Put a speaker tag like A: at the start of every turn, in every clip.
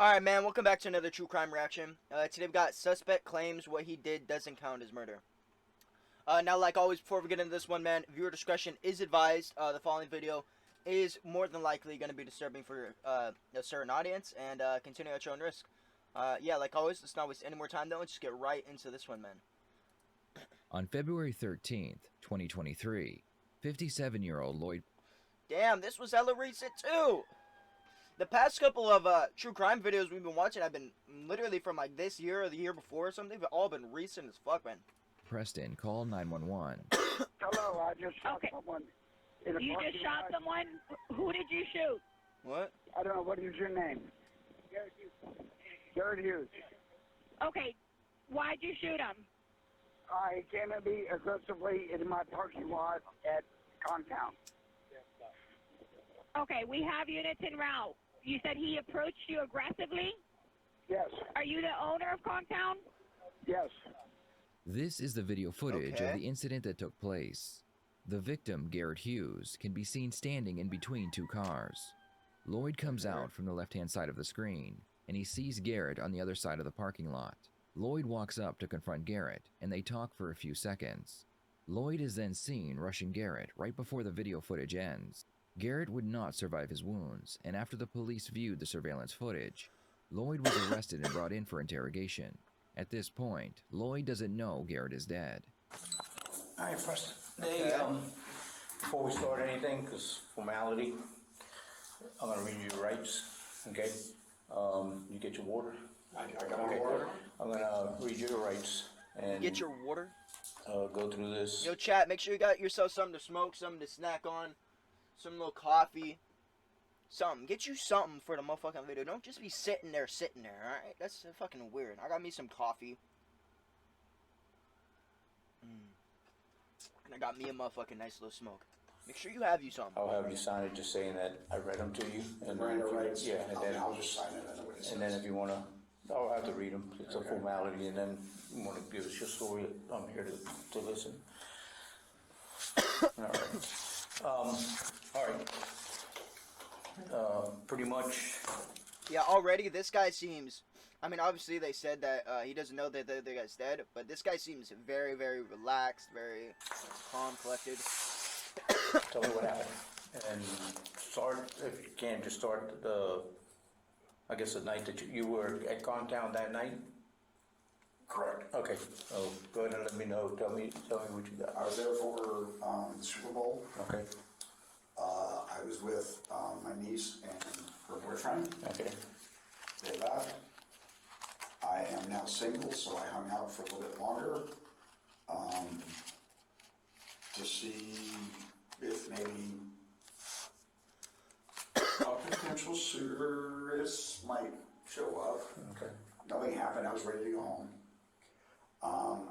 A: Alright, man, welcome back to another true crime reaction. Today we've got suspect claims what he did doesn't count as murder. Now, like always, before we get into this one, man, viewer discretion is advised. The following video is more than likely going to be disturbing for a certain audience, and continue at your own risk. Yeah, like always, let's not waste any more time, though, and just get right into this one, man.
B: On February 13th, 2023, 57-year-old Lloyd...
A: Damn, this was hella recent, too! The past couple of true crime videos we've been watching have been literally from like this year or the year before or something. They've all been recent as fuck, man.
B: Preston called 911.
C: Hello, I just shot someone.
D: You just shot someone? Who did you shoot?
A: What?
C: I don't know. What is your name? Garrett Hughes.
D: Okay, why'd you shoot him?
C: I came at me aggressively in my parking lot at Contown.
D: Okay, we have units en route. You said he approached you aggressively?
C: Yes.
D: Are you the owner of Contown?
C: Yes.
B: This is the video footage
A: Okay.
B: of the incident that took place. The victim, Garrett Hughes, can be seen standing in between two cars. Lloyd comes out from the left-hand side of the screen, and he sees Garrett on the other side of the parking lot. Lloyd walks up to confront Garrett, and they talk for a few seconds. Lloyd is then seen rushing Garrett right before the video footage ends. Garrett would not survive his wounds, and after the police viewed the surveillance footage, Lloyd was arrested and brought in for interrogation. At this point, Lloyd doesn't know Garrett is dead.
E: Hi, Preston. Hey, before we start anything, because formality, I'm going to read you your rights, okay? You get your water?
F: I got my water.
E: I'm going to read you your rights and
A: Get your water.
E: go through this.
A: Yo, chat, make sure you got yourself something to smoke, something to snack on, some little coffee, something. Get you something for the motherfucking video. Don't just be sitting there, alright? That's fucking weird. I got me some coffee. And I got me a motherfucking nice little smoke. Make sure you have you something.
E: I'll have you sign it just saying that I read them to you. And
F: Miranda rights.
E: Yeah, and then,
F: I'll just sign it. I know what it says.
E: and then if you want to, I'll have to read them. It's a formality, and then you want to give us your story. I'm here to listen. All right. All right. Pretty much.
A: Yeah, already this guy seems... I mean, obviously they said that he doesn't know that the guy's dead, but this guy seems very, very relaxed, very calm, collected.
E: Tell me what happened. And start, if you can, just start the, I guess the night that you were at Contown that night?
F: Correct.
E: Okay, so go ahead and let me know. Tell me what you got.
F: I was there for the Super Bowl.
E: Okay,
F: I was with my niece and her boyfriend.
E: okay,
F: They left. I am now single, so I hung out for a little bit longer to see if maybe a potential suitoress might show up.
E: okay.
F: Nothing happened. I was ready to go home.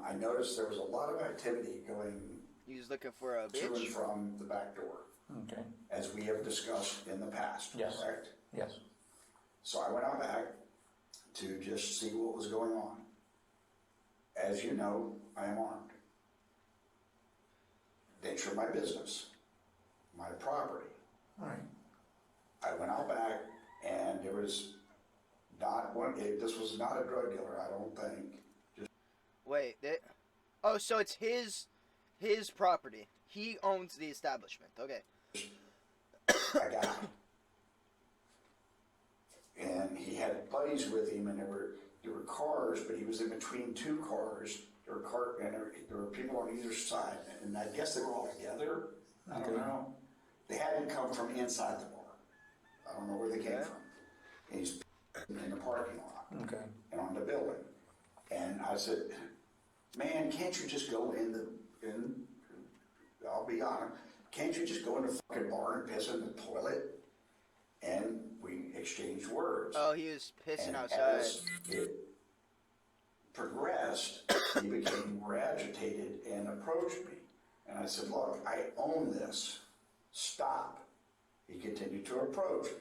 F: I noticed there was a lot of activity going
A: He was looking for a
F: to and
A: bitch.
F: from the back door,
E: Okay,
F: as we have discussed in the past.
E: Yes.
F: Correct?
E: yes,
F: So I went out back to just see what was going on. As you know, I am armed. Nature of my business, my property.
E: all right.
F: I went out back and there was not one, this was not a drug dealer, I don't think.
A: Wait, oh, so it's his property. He owns the establishment. Okay.
F: I got him. And he had buddies with him, and there were cars, but he was in between two cars. There were people on either side, and I guess they were all together. I don't know. They hadn't come from inside the bar. I don't know where they came from. And he's in the parking lot
E: Okay.
F: and on the building. And I said, "Man, can't you just go I'll be honest, can't you just go in the fucking bar and piss in the toilet?" And we exchanged words.
A: Oh, he was pissing
F: And
A: outside.
F: as it progressed, he became more agitated and approached me. And I said, "Look, I own this. Stop." He continued to approach me.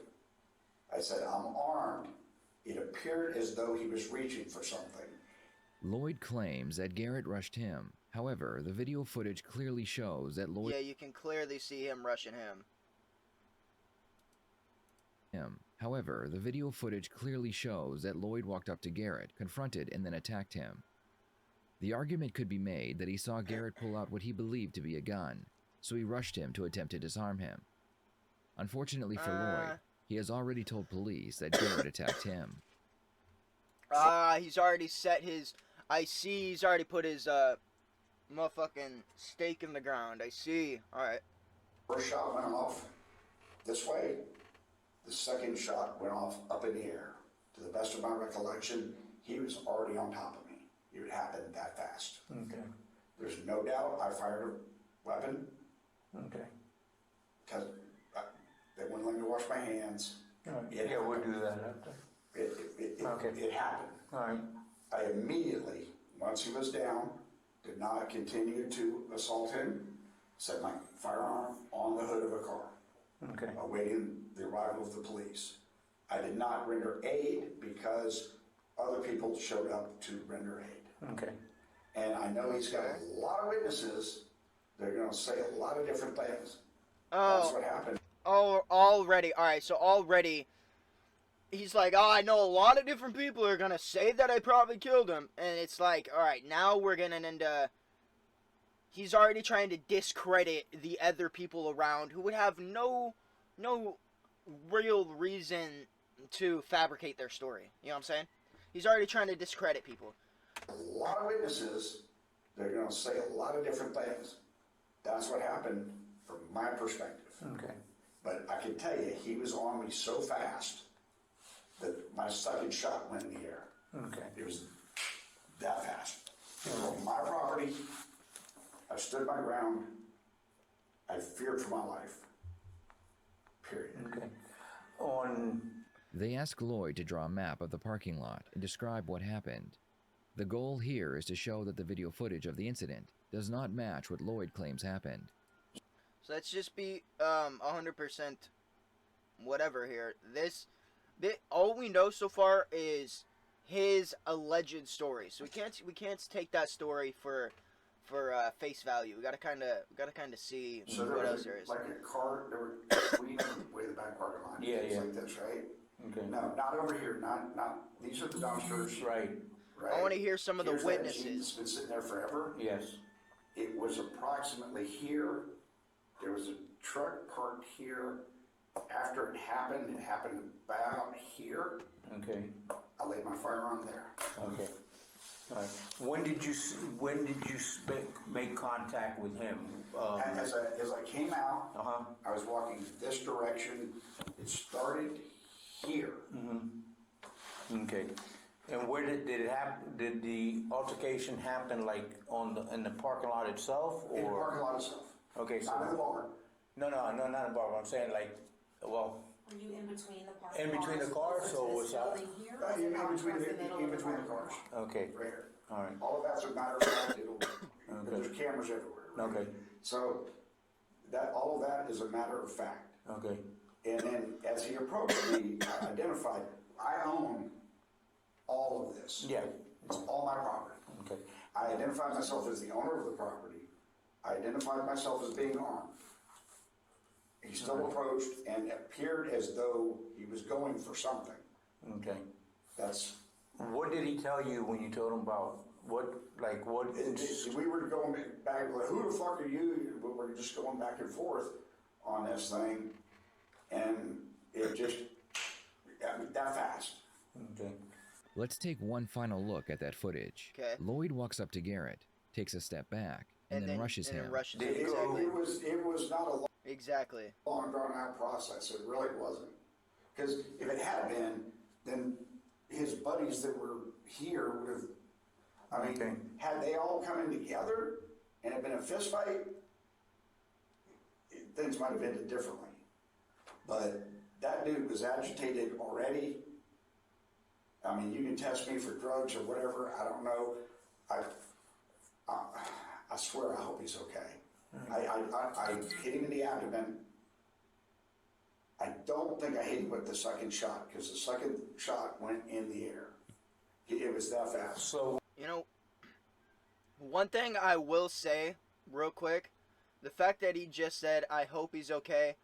F: I said, "I'm armed." It appeared as though he was reaching for something.
B: Lloyd claims that Garrett rushed him. However, the video footage clearly shows that Lloyd...
A: Yeah, you can clearly see him rushing him.
B: However, the video footage clearly shows that Lloyd walked up to Garrett, confronted, and then attacked him. The argument could be made that he saw Garrett pull out what he believed to be a gun, so he rushed him to attempt to disarm him. Unfortunately for Lloyd, he has already told police that Garrett attacked him.
A: He's already set his... I see he's already put his, motherfucking stake in the ground. I see. Alright.
F: First shot went off this way. The second shot went off up in the air. To the best of my recollection, he was already on top of me. It would happen that fast.
E: Okay.
F: There's no doubt I fired a weapon.
E: Okay.
F: Because they wouldn't let me wash my hands.
E: All right. Yeah, we'll do that after.
F: It happened.
E: All right.
F: I immediately, once he was down, did not continue to assault him, set my firearm on the hood of a car,
E: Okay.
F: awaiting the arrival of the police. I did not render aid because other people showed up to render aid.
E: Okay.
F: And I know he's got a lot of witnesses. They're going to say a lot of different things. That's what happened.
A: Oh, already. Alright, so already... He's like, oh, I know a lot of different people are gonna say that I probably killed him. And it's like, alright, now we're getting into... He's already trying to discredit the other people around who would have no real reason to fabricate their story. You know what I'm saying? He's already trying to discredit people.
F: A lot of witnesses. They're going to say a lot of different things. That's what happened from my perspective.
E: Okay.
F: But I can tell you, he was on me so fast that my second shot went in the air.
E: Okay.
F: It was that fast. It was on my property. I stood my ground. I feared for my life. Period.
E: Okay.
B: They ask Lloyd to draw a map of the parking lot and describe what happened. The goal here is to show that the video footage of the incident does not match what Lloyd claims happened.
A: So let's just be 100% whatever here. All we know so far is his alleged story. So we can't take that story for face value. We gotta kind of see
F: So
A: what
F: there
A: else
F: was
A: there is.
F: like a car, there were weed way in the back parking lot.
E: Yeah,
F: things
E: yeah.
F: like this, right?
E: Okay.
F: No, not over here. Not. These are the dumpsters.
E: Right.
F: Right.
A: I want to hear some of the
F: Here's that Jeep
A: witnesses.
F: that's been sitting there forever.
E: Yes.
F: It was approximately here. There was a truck parked here. After it happened about here.
E: Okay.
F: I laid my firearm there.
E: Okay. All right. When did you make contact with him?
F: As I came out,
E: Uh-huh.
F: I was walking this direction. It started here.
E: Okay. And where did it happen? Did the altercation happen like in the parking lot itself, or
F: In the parking lot itself.
E: Okay, so
F: Not in the barn.
E: no, not in the bar. I'm saying like, well,
G: Were you in between the parking
E: in between the cars,
G: cars?
E: or was that?
G: Building here?
F: Right,
G: or was it out
F: in between
G: towards
F: the
G: middle
F: in
G: of
F: between the
G: parking
F: cars.
G: lot?
E: Okay.
F: Right here.
E: All right.
F: All of that's a matter of fact. There's cameras everywhere. Right?
E: Okay.
F: So all of that is a matter of fact.
E: Okay.
F: And then as he approached me, I identified, I own all of this.
E: Yeah.
F: It's all my property.
E: Okay.
F: I identified myself as the owner of the property. I identified myself as being armed. He still approached and appeared as though he was going for something.
E: Okay.
F: That's,
E: What did he tell you when you told him about what?
F: we were going back, like, who the fuck are you? We were just going back and forth on this thing. And it just, that fast.
E: Okay.
B: Let's take one final look at that footage.
A: Okay.
B: Lloyd walks up to Garrett, takes a step back, and then rushes him.
A: Rushes him.
F: It
A: Exactly.
F: was not a
A: Exactly.
F: long drawn out process. It really wasn't. Because if it had been, then his buddies that were here would have, I mean,
E: Okay.
F: had they all come in together and it been a fist fight, things might have ended differently. But that dude was agitated already. I mean, you can test me for drugs or whatever. I don't know. I swear I hope he's okay. I hit him in the abdomen. I don't think I hit him with the second shot because the second shot went in the air. It was that fast.
E: So
A: You know, one thing I will say real quick, the fact that he just said, I hope he's okay,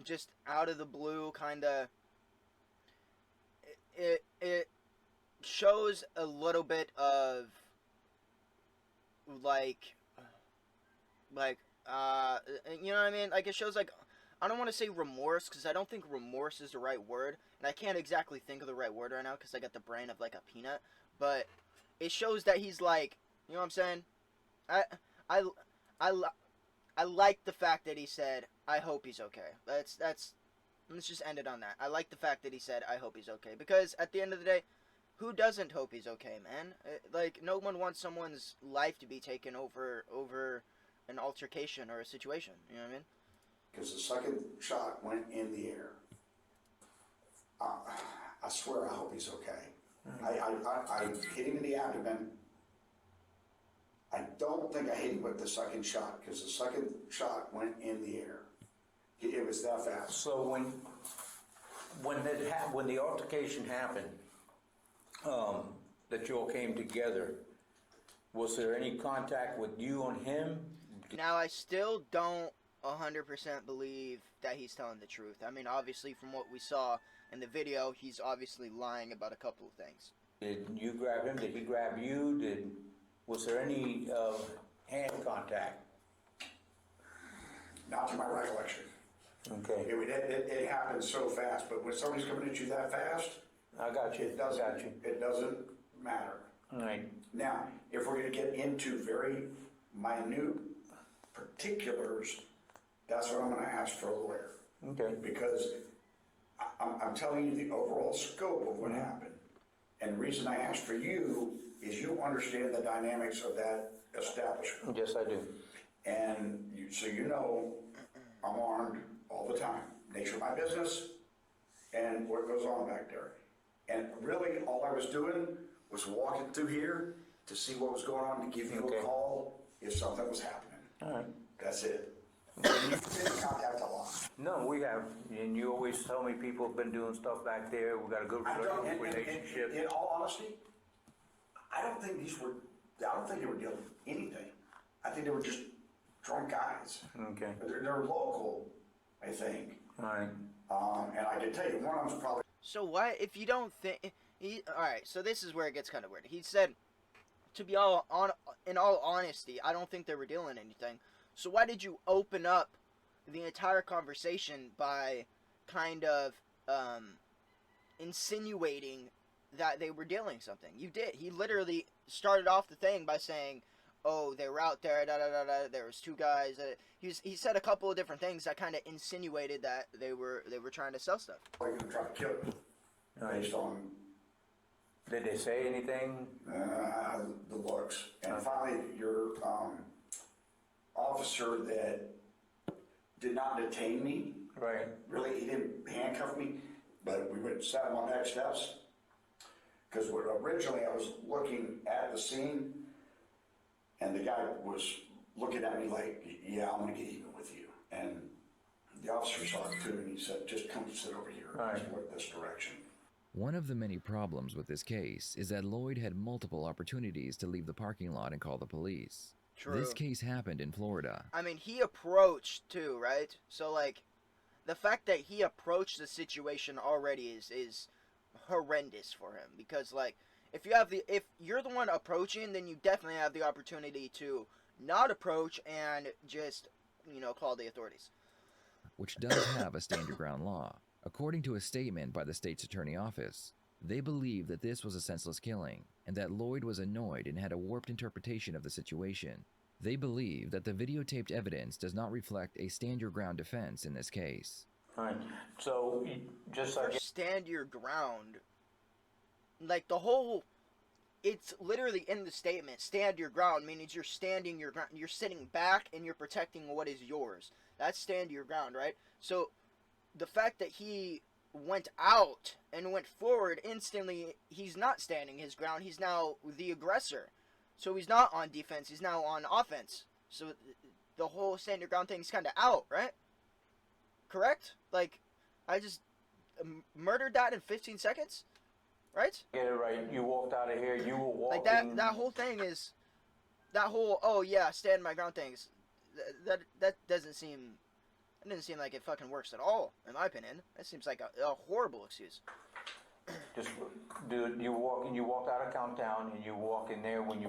A: just out of the blue, kind of, it shows a little bit of like you know what I mean? Like, it shows, like, I don't want to say remorse, because I don't think remorse is the right word, and I can't exactly think of the right word right now, because I got the brain of, like, a peanut, but it shows that he's, like, you know what I'm saying? I, I like the fact that he said, I hope he's okay. Let's just end it on that. I like the fact that he said, I hope he's okay, because at the end of the day, who doesn't hope he's okay, man? Like, no one wants someone's life to be taken over an altercation or a situation. You know what I mean?
F: Because the second shot went in the air. I swear I hope he's okay. I hit him in the abdomen. I don't think I hit him with the second shot, because the second shot went in the air. It was that fast.
E: So when the altercation happened, that you all came together, was there any contact with you and him?
A: Now, I still don't 100% believe that he's telling the truth. I mean, obviously, from what we saw in the video, he's obviously lying about a couple of things.
E: Did you grab him? Did he grab you? Was there any hand contact?
F: Not to my recollection.
E: Okay.
F: It happened so fast, but when somebody's coming at you that fast,
E: I got you.
F: it doesn't matter.
E: All right.
F: Now, if we're going to get into very minute particulars, that's what I'm going to ask for a lawyer.
E: Okay.
F: Because I'm telling you the overall scope of what happened. And the reason I asked for you is you understand the dynamics of that establishment.
E: Yes, I do.
F: And so you know I'm armed all the time. Nature of my business and what goes on back there. And really all I was doing was walking through here to see what was going on, to give you a call if something was happening.
E: All right.
F: That's it. You didn't contact a lot.
E: No, we have, and you always tell me people have been doing stuff back there. We got a good relationship.
F: In all honesty, I don't think they were dealing with anything. I think they were just drunk guys.
E: Okay.
F: They're local, I think.
E: All right.
F: And I can tell you, one of them's probably.
A: So why, if you don't think, alright, so this is where it gets kind of weird. He said, in all honesty, I don't think they were dealing anything. So why did you open up the entire conversation by kind of insinuating that they were dealing something? You did. He literally started off the thing by saying, oh, they were out there, there was two guys. He said a couple of different things that kind of insinuated that they were trying to sell stuff.
F: They're going to try to kill him based on
E: Did they say anything?
F: the looks. And finally, your officer that did not detain me,
E: Right.
F: really, he didn't handcuff me, but we went and sat him on back steps. Because originally I was looking at the scene, and the guy was looking at me like, yeah, I'm going to get even with you. And the officer saw it too, and he said, just come sit over here and look this direction.
B: One of the many problems with this case is that Lloyd had multiple opportunities to leave the parking lot and call the police.
A: True.
B: This case happened in Florida.
A: I mean, he approached too, right? So, like, the fact that he approached the situation already is horrendous for him. Because, like, if you're the one approaching, then you definitely have the opportunity to not approach and just, call the authorities.
B: Which does have a stand your ground law. According to a statement by the state's attorney office, they believe that this was a senseless killing and that Lloyd was annoyed and had a warped interpretation of the situation. They believe that the videotaped evidence does not reflect a stand your ground defense in this case.
E: All right. So, just like
A: Stand your ground. Like, it's literally in the statement, stand your ground, means you're standing your ground, you're sitting back and you're protecting what is yours. That's stand your ground, right? So, the fact that he went out and went forward instantly, he's not standing his ground, he's now the aggressor. So he's not on defense, he's now on offense. So the whole stand your ground thing's kind of out, right? Correct? Like, I just murdered that in 15 seconds? Right?
E: get it right, you walked out of here, you were walking.
A: Like, that whole thing is, oh yeah, stand my ground things, that doesn't seem, it doesn't seem like it fucking works at all, in my opinion. That seems like a horrible excuse.
E: Just do you walked out of countdown and you walk in there when you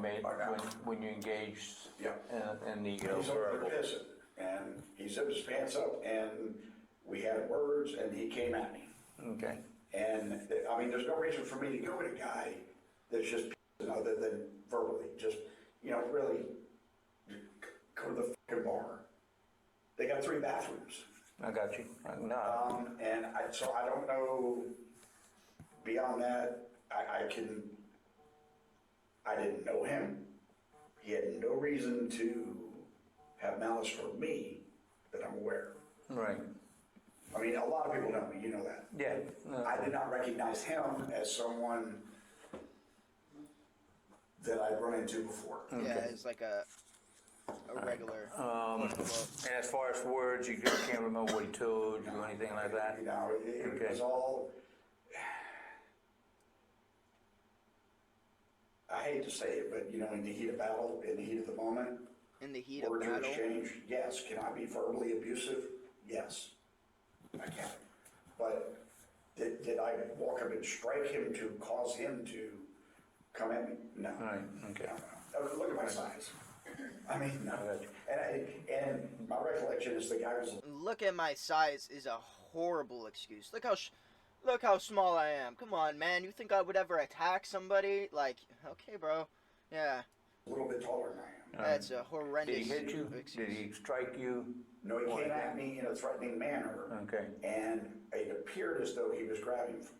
E: when you engaged
F: Yeah.
E: in the
F: He's over
E: verbal.
F: there pissing, and he zipped his pants up, and we had words, and he came at me.
E: Okay.
F: And, I mean, there's no reason for me to go at a guy that's just pissing other than verbally, just, you know, really, go to the fucking bar. They got 3 bathrooms.
E: I got you. No.
F: So I don't know, beyond that, I didn't know him. He had no reason to have malice for me that I'm aware of.
E: Right.
F: I mean, a lot of people know me, you know that.
E: Yeah. No.
F: I did not recognize him as someone that I'd run into before.
A: Yeah, it's like a regular.
E: And as far as words, you can't remember what he told you or anything like that?
F: You know, it
E: Okay.
F: was all, I hate to say it, but you know, in the heat of battle, in the heat of the moment,
A: In the heat of
F: words are
A: battle.
F: exchanged. Yes. Can I be verbally abusive? Yes, I can. But did I walk up and strike him to cause him to come at me? No.
E: Right, okay.
F: No. Look at my size. I mean, no.
E: I got you.
F: And my recollection is the guy was.
A: Look at my size is a horrible excuse. Look how small I am. Come on, man. You think I would ever attack somebody? Like, okay, bro. Yeah,
F: A little bit taller than I am.
A: that's a horrendous
E: Did he hit you?
A: excuse.
E: Did he strike you?
F: No, he came at me in a threatening manner,
E: Okay.
F: and it appeared as though he was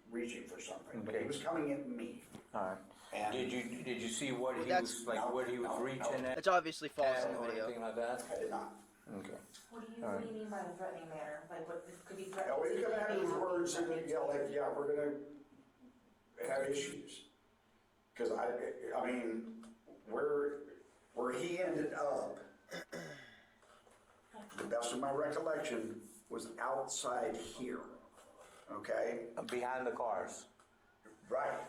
F: reaching for something, but he
E: Okay.
F: was coming at me.
E: All right.
F: And
E: Did you see what he
A: That's-
E: was like? What he was
F: No,
E: reaching at?
A: It's obviously false in the
E: or
A: video.
E: anything like that?
F: I did not.
E: Okay.
G: What do you mean by the threatening manner? Like, what could be
F: No,
G: threatening?
F: he come at me with words and he yelled like, yeah, we're gonna have issues. Cause I mean, where he ended up, the best of my recollection, was outside here, okay?
E: Behind the cars.
F: Right,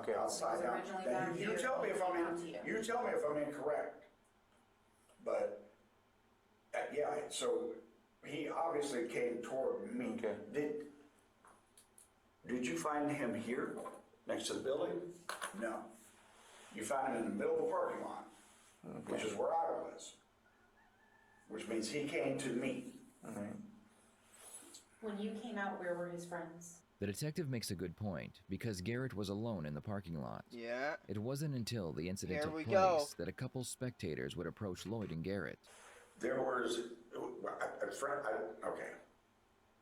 E: Okay.
F: outside. Now,
G: Originally
F: now,
G: back
F: you
G: here,
F: tell me if I'm
G: down to you.
F: you tell me if I'm incorrect. But, yeah, so he obviously came toward me.
E: Okay.
F: Did you find him here, next to the building? No. You found him in the middle of the parking lot, which is where I was. Which means he came to me.
G: When you came out, where were his friends?
B: The detective makes a good point because Garrett was alone in the parking lot.
A: Yeah.
B: It wasn't until the incident
A: Here
B: took
A: we
B: place
A: go.
B: that a couple spectators would approach Lloyd and Garrett.
F: There was a friend, okay.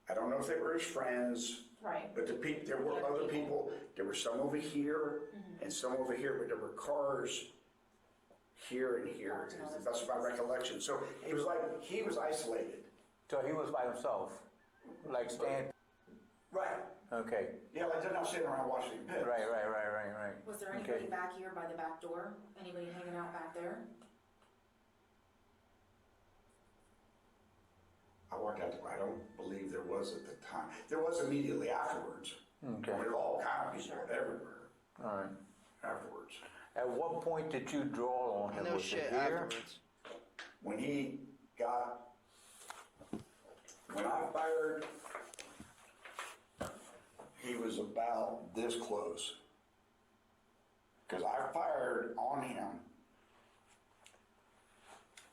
F: I don't know if they were his friends,
G: Right.
F: but there were other people. There were some over here and some over here, but there were cars here and here. That's my recollection. So it was like he was isolated.
E: So he was by himself, like stand.
F: Right.
E: Okay.
F: Yeah, like they're not sitting around watching him pitch.
E: Right.
G: Was there
E: Okay.
G: anybody back here by the back door? Anybody hanging out back there?
F: I walked out. I don't believe there was at the time. There was immediately afterwards.
E: Okay.
F: There were all kind of people everywhere
E: All right.
F: afterwards.
E: At what point did you draw on him?
A: No
E: Was
A: shit
E: it here?
A: afterwards.
F: When I fired, he was about this close. Because I fired on him.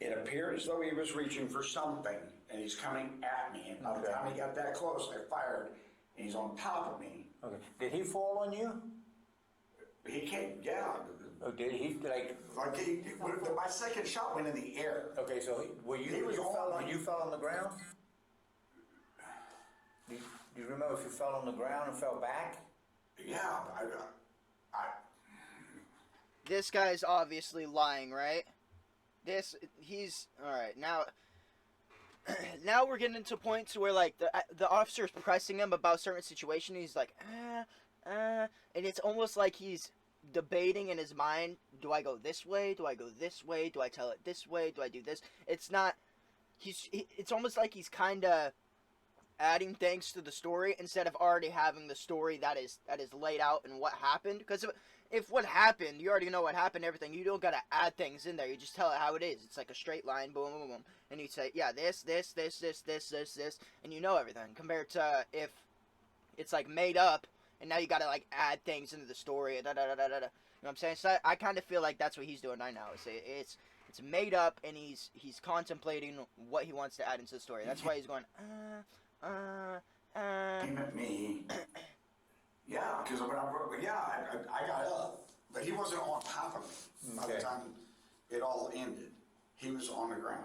F: It appeared as though he was reaching for something, and he's coming at me. And by the
E: Okay.
F: time he got that close, I fired, and he's on top of me.
E: Okay. Did he fall on you?
F: He came, yeah.
E: Or did he like?
F: My second shot went in the air.
E: Okay, so were you?
F: He was on-
E: You fell on the ground. Do you remember if you fell on the ground and fell back?
F: Yeah,
A: This guy's obviously lying, right? He's alright, now now we're getting to points where like the officer's pressing him about certain situation, he's like, and it's almost like he's debating in his mind, do I go this way, do I go this way, do I tell it this way, do I do this? It's not, it's almost like he's kinda adding things to the story instead of already having the story that is laid out and what happened. Because if what happened, you already know what happened, everything, you don't gotta add things in there. You just tell it how it is. It's like a straight line, boom, boom, boom, and you say, yeah, this, and you know everything. Compared to if it's like made up and now you gotta like add things into the story. Da, da, da, da, da, da. You know what I'm saying? So I kind of feel like that's what he's doing right now. It's made up, and he's contemplating what he wants to add into the story. That's why he's going.
F: Came at me. Yeah, because when I got up, but he wasn't on top of me by the
E: Okay.
F: time it all ended. He was on the ground.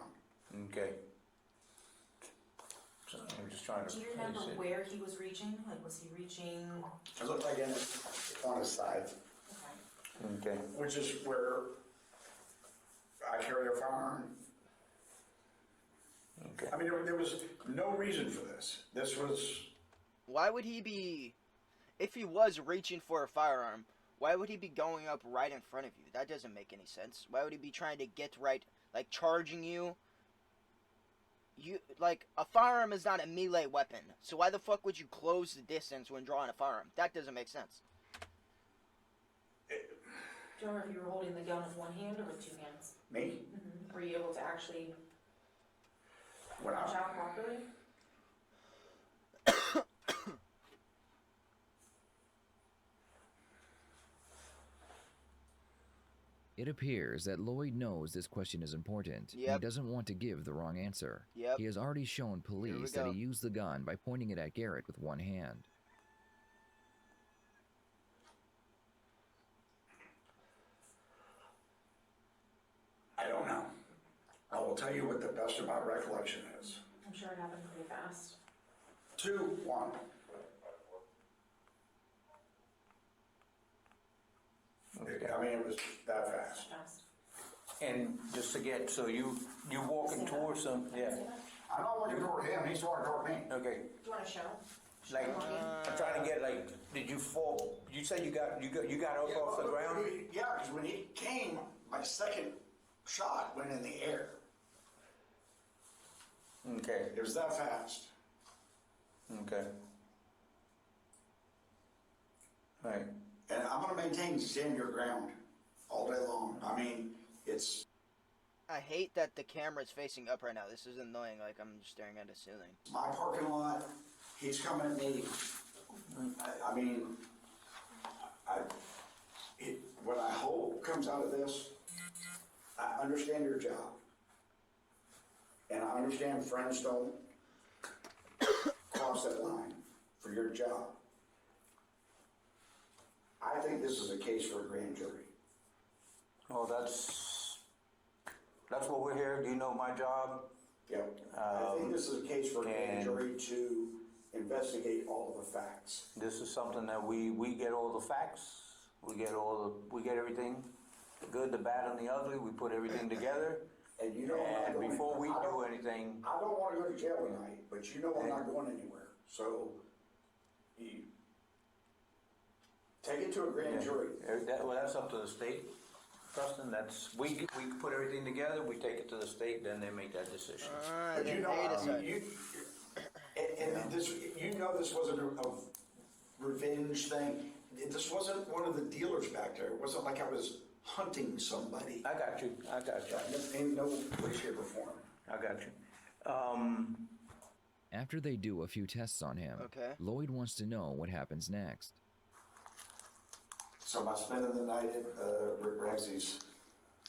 E: Okay. So I'm just trying to
G: Do you remember
E: place it.
G: where he was reaching? Like, was he reaching?
F: It looked like on his side,
G: Okay.
E: Okay.
F: which is where I carry a firearm.
E: Okay.
F: I mean, there was no reason for this. This was,
A: Why would he be, if he was reaching for a firearm, why would he be going up right in front of you? That doesn't make any sense. Why would he be trying to get right, like charging you? You, like, a firearm is not a melee weapon, so why the fuck would you close the distance when drawing a firearm? That doesn't make sense.
G: Do you remember if you were holding the gun with one hand or with two hands?
F: me,
G: Were you able to actually
F: when
G: punch
F: I,
G: out properly?
B: It appears that Lloyd knows this question is important.
A: Yep.
B: He doesn't want to give the wrong answer.
A: Yep.
B: He has already shown police that
A: go.
B: he used the gun by pointing it at Garrett with one hand.
F: I don't know. I will tell you what the best of my recollection is.
G: I'm sure it happened pretty fast.
F: 2, 1. I mean, it was that fast.
G: Fast.
E: And just to get, so you walking towards him, yeah,
F: I'm not walking toward him, he's walking toward me.
E: okay.
G: Do you want to show?
E: Like, I'm trying to get like, did you fall, you said you got up off the ground?
F: Yeah, because when he came, my second shot went in the air.
E: Okay,
F: It was that fast.
E: okay. Right,
F: And I'm going to maintain stand your ground all day long. I mean, it's,
A: I hate that the camera's facing up right now. This is annoying, like I'm staring at a ceiling.
F: my parking lot, he's coming at me. I mean, what I hope comes out of this, I understand your job. And I understand friends don't cross that line for your job. I think this is a case for a grand jury.
E: well, that's what we're here, do you know my job?
F: Yep. I think this is a case for a grand
E: and-
F: jury to investigate all of the facts.
E: This is something that we get all the facts, we get everything, the good, the bad, and the ugly, we put everything together.
F: And you know, I
E: And
F: don't-
E: before we
F: I
E: do
F: don't-
E: anything,
F: I don't want to go to jail tonight, but you know I'm not going anywhere. So, you take it to a grand jury.
E: well, that's up to the state, Preston, we put everything together, we take it to the state, then they make that decision.
F: But you
A: Then
F: know,
A: they decide.
F: and this, you know, this wasn't a revenge thing. This wasn't one of the dealers back there. It wasn't like I was hunting somebody.
E: I got you.
F: In no way, shape, or form.
E: I got you.
B: After they do a few tests on him,
A: Okay.
B: Lloyd wants to know what happens next.
F: So am I spending the night at Rick Ramsey's?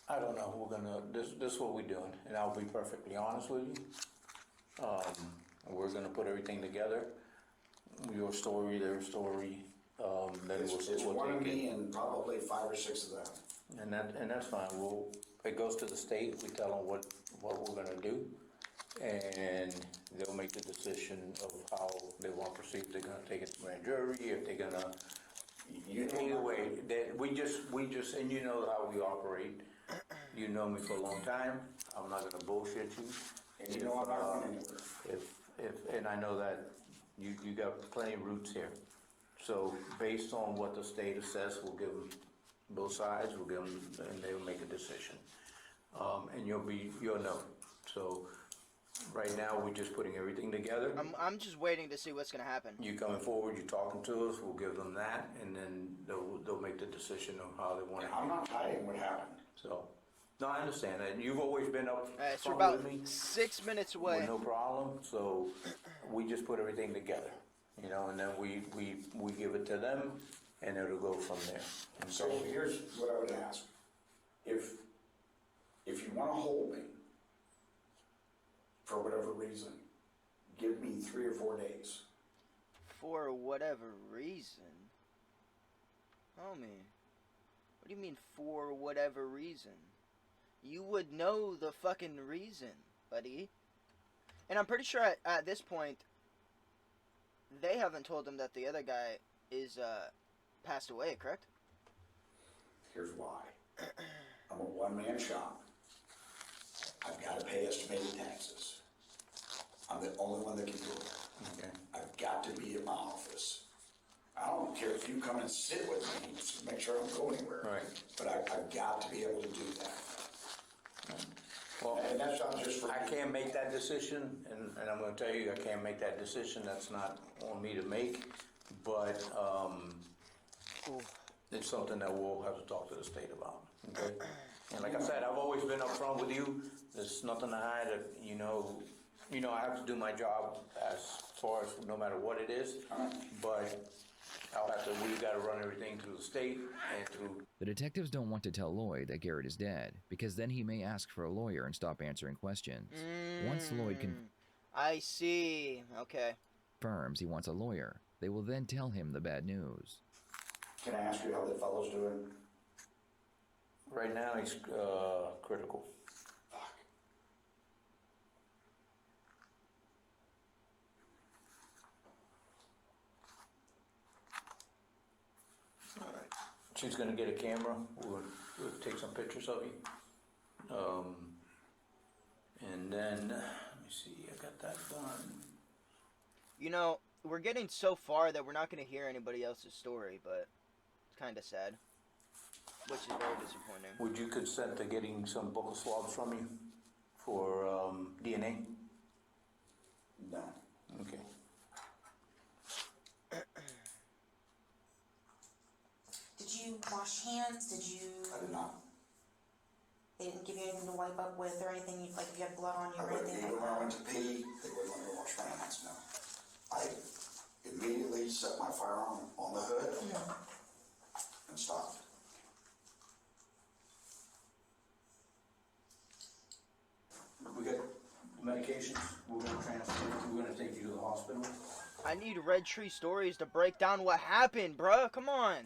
E: I don't know, this is what we're doing, and I'll be perfectly honest with you. We're gonna put everything together, your story, their story, then
F: It's
E: we'll
F: one of
E: take
F: me
E: it.
F: and probably 5 or 6 of them.
E: And that's fine, it goes to the state, we tell them what we're gonna do, and they'll make the decision of how they want to proceed, if they're gonna take it to grand jury, if they're gonna, either way, we just, and you know how we operate, you know me for a long time, I'm not gonna bullshit you.
F: And you know I'm not going anywhere.
E: And I know that you got plenty of roots here. So based on what the state assess, we'll give them both sides, we'll give them, and they'll make a decision. And you'll know. So right now, we're just putting everything together.
A: I'm just waiting to see what's gonna happen.
E: You coming forward, you talking to us, we'll give them that, and then they'll make the decision of how they want it.
F: I'm not hiding what happened.
E: So, no, I understand that. You've always been up
A: So we're
E: front
A: about
E: with me.
A: 6 minutes away.
E: With no problem, so we just put everything together. you know, and then we give it to them, and it'll go from there.
F: So here's what I would ask. If you wanna hold me, for whatever reason, give me 3 or 4 days.
A: For whatever reason? Homie, what do you mean for whatever reason? You would know the fucking reason, buddy. And I'm pretty sure at this point, they haven't told him that the other guy is, passed away, correct?
F: Here's why. I'm a one-man shop. I've gotta pay estimated taxes. I'm the only one that can do it.
E: Okay.
F: I've got to be at my office. I don't care if you come and sit with me, just to make sure I don't go anywhere.
E: Right.
F: But I've got to be able to do that.
E: Well,
F: And that's not just for
E: I
F: me.
E: can't make that decision, and I'm gonna tell you, I can't make that decision, that's not on me to make, but, it's something that we'll have to talk to the state about, okay? And like I said, I've always been upfront with you, there's nothing to hide, you know, I have to do my job as far as, no matter what it is, but we've gotta run everything through the state and through.
B: The detectives don't want to tell Lloyd that Garrett is dead, because then he may ask for a lawyer and stop answering questions. Once Lloyd
A: I see. Okay.
B: confirms he wants a lawyer, they will then tell him the bad news.
F: Can I ask you how that fellow's doing?
E: Right now, he's, critical.
F: Fuck.
E: She's gonna get a camera, we'll take some pictures of you. And then, let me see, I got that done.
A: You know, we're getting so far that we're not going to hear anybody else's story, but it's kind of sad. Which is very disappointing.
E: Would you consent to getting some buccal swabs from you for, DNA?
F: No.
E: Okay.
G: Did you wash hands? Did you?
F: I did not.
G: They didn't give you anything to wipe up with or anything, like if you had blood on you
F: I
G: or
F: wouldn't
G: anything
F: even
G: like
F: when I
G: that?
F: went to pee, they wouldn't let me wash my hands, no. I immediately set my firearm on the hood and stopped.
E: We got medications, we're gonna take you to the hospital.
A: I need Red Tree Stories to break down what happened, bruh. Come on.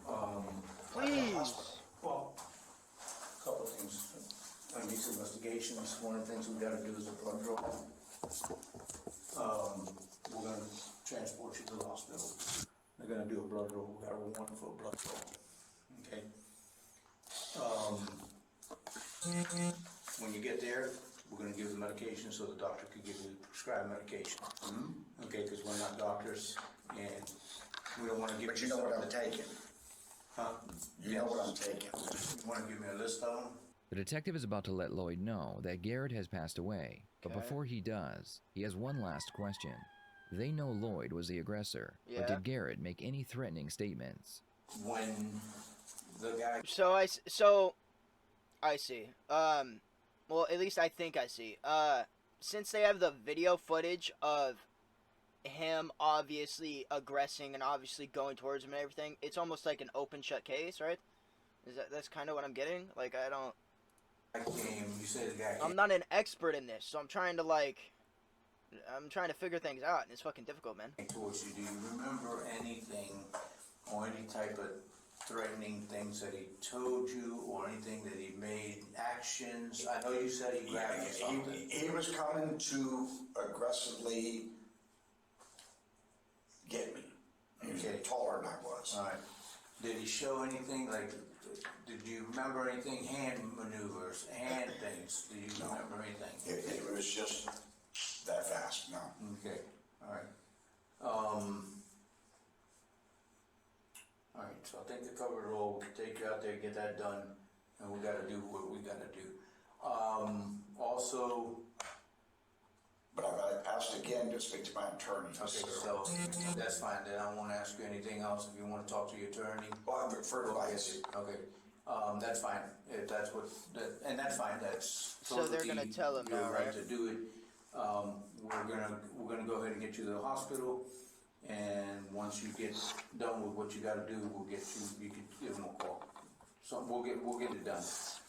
A: Please.
E: Well, a couple of things. On these investigations, one of the things we gotta do is a blood draw. We're gonna transport you to the hospital. They're gonna do a blood draw, we got a warrant for a blood draw, okay? When you get there, we're gonna give the medication so the doctor can give you the prescribed medication. Okay, because we're not doctors, and we don't wanna give you
F: But you know what I'm
E: something.
F: taking.
E: Huh?
F: You know what I'm taking.
E: You wanna give me a list of them?
B: The detective is about to let Lloyd know that Garrett has passed away, but
A: Okay.
B: before he does, he has one last question. They know Lloyd was the aggressor,
A: Yeah.
B: but did Garrett make any threatening statements?
E: When the guy,
A: So I see. Well, at least I think I see. Since they have the video footage of him obviously aggressing and obviously going towards him and everything, it's almost like an open shut case, right? That's kind of what I'm getting? Like, I don't...
E: you said the guy
A: I'm
E: came,
A: not an expert in this, so I'm trying to figure things out, and it's fucking difficult, man.
E: towards you, do you remember anything or any type of threatening things that he told you or anything that he made actions? I know you said he grabbed you something.
F: He was coming to aggressively get me. He was
E: Okay.
F: taller than I was.
E: All right. Did he show anything, like, did you remember anything, hand maneuvers, hand things? Do you remember anything?
F: It was just that fast, no.
E: Okay, all right. All right, so I think they covered it all. We can take you out there, get that done, and we gotta do what we gotta do. Also,
F: But I've asked again to speak to my attorney.
E: okay, so that's fine, then I won't ask you anything else. If you wanna talk to your attorney,
F: Well, I prefer advice.
E: okay, that's fine, if that's what, and that's fine, that's.
A: So they're gonna tell him
E: your
A: now,
E: right
A: right?
E: to do it. We're gonna go ahead and get you to the hospital, And once you get done with what you gotta do, you can give them a call. So we'll get it done.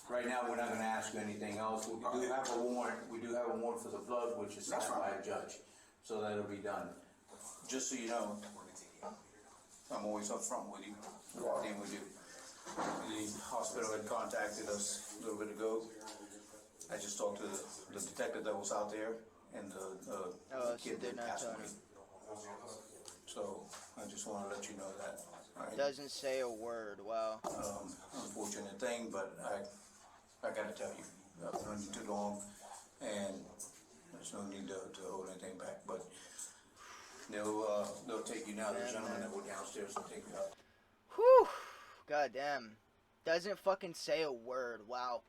E: Right now, we're not gonna ask you anything else. We do have a warrant for the blood, which is signed by a judge. So that'll be done.
H: Just so you know, I'm always upfront with you, everything we do. The hospital had contacted us a little bit ago. I just talked to the detective that was out there, and the kid did pass away. So I just want to let you know that. All right?
A: Doesn't say a word. Wow.
H: Unfortunate thing, but I gotta tell you, I've known you too long, and there's no need to hold anything back. But they'll take you now. The gentleman that were downstairs will take you out.
A: Whew. God damn. Doesn't fucking say a word. Wow.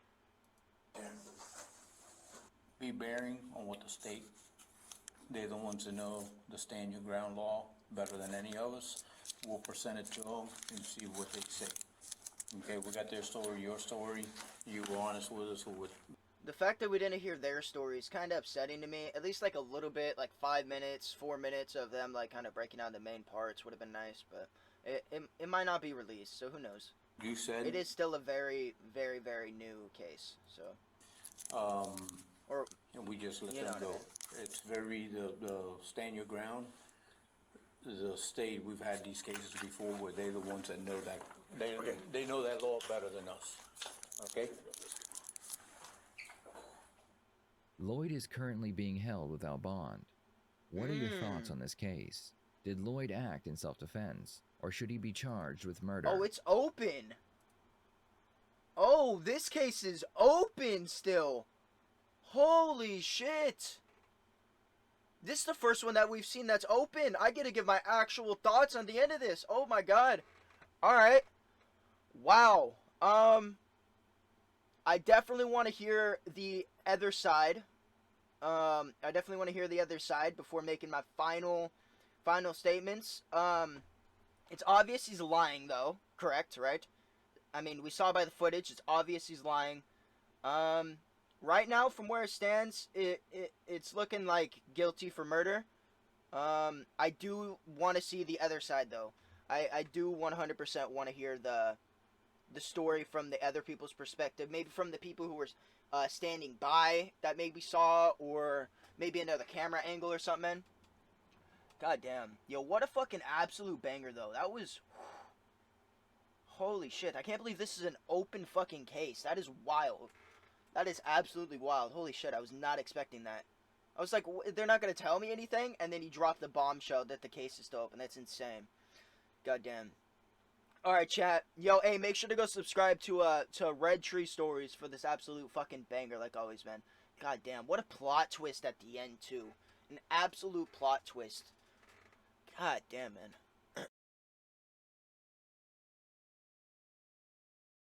E: Be bearing on what the state, they're the ones that know the stand your ground law better than any of us. We'll present it to them and see what they say. Okay, we got their story, your story. You were honest with us.
A: The fact that we didn't hear their story is kind of upsetting to me. At least like a little bit, like 5 minutes, 4 minutes of them like kind of breaking down the main parts would have been nice, but it might not be released, so who knows.
E: You said
A: it is still a very, very, very new case, so. Or
E: and we just let
A: you
E: them
A: know
E: go.
A: what I mean.
E: It's very the stand your ground. The state, we've had these cases before where they're the ones that know that they know that law better than us. Okay.
B: Lloyd is currently being held without bond. What are your thoughts on this case? Did Lloyd act in self-defense, or should he be charged with murder?
A: Oh, it's open. Oh, this case is open still. Holy shit. This is the first one that we've seen that's open. I get to give my actual thoughts on the end of this. Oh my god. Alright. Wow. I definitely want to hear the other side. I definitely want to hear the other side before making my final statements. It's obvious he's lying, though. Correct, right? I mean, we saw by the footage, it's obvious he's lying. Right now, from where it stands, it's looking like guilty for murder. I do want to see the other side, though. I do 100% want to hear the story from the other people's perspective. Maybe from the people who were standing by that maybe saw, or maybe another camera angle or something. God damn. Yo, what a fucking absolute banger, though. That was... Holy shit. I can't believe this is an open fucking case. That is wild. That is absolutely wild. Holy shit, I was not expecting that. I was like, they're not going to tell me anything? And then he dropped the bombshell that the case is still open. That's insane. God damn. Alright, chat. Yo, hey, make sure to go subscribe to Red Tree Stories for this absolute fucking banger, like always, man. God damn, what a plot twist at the end, too. An absolute plot twist. God damn, man.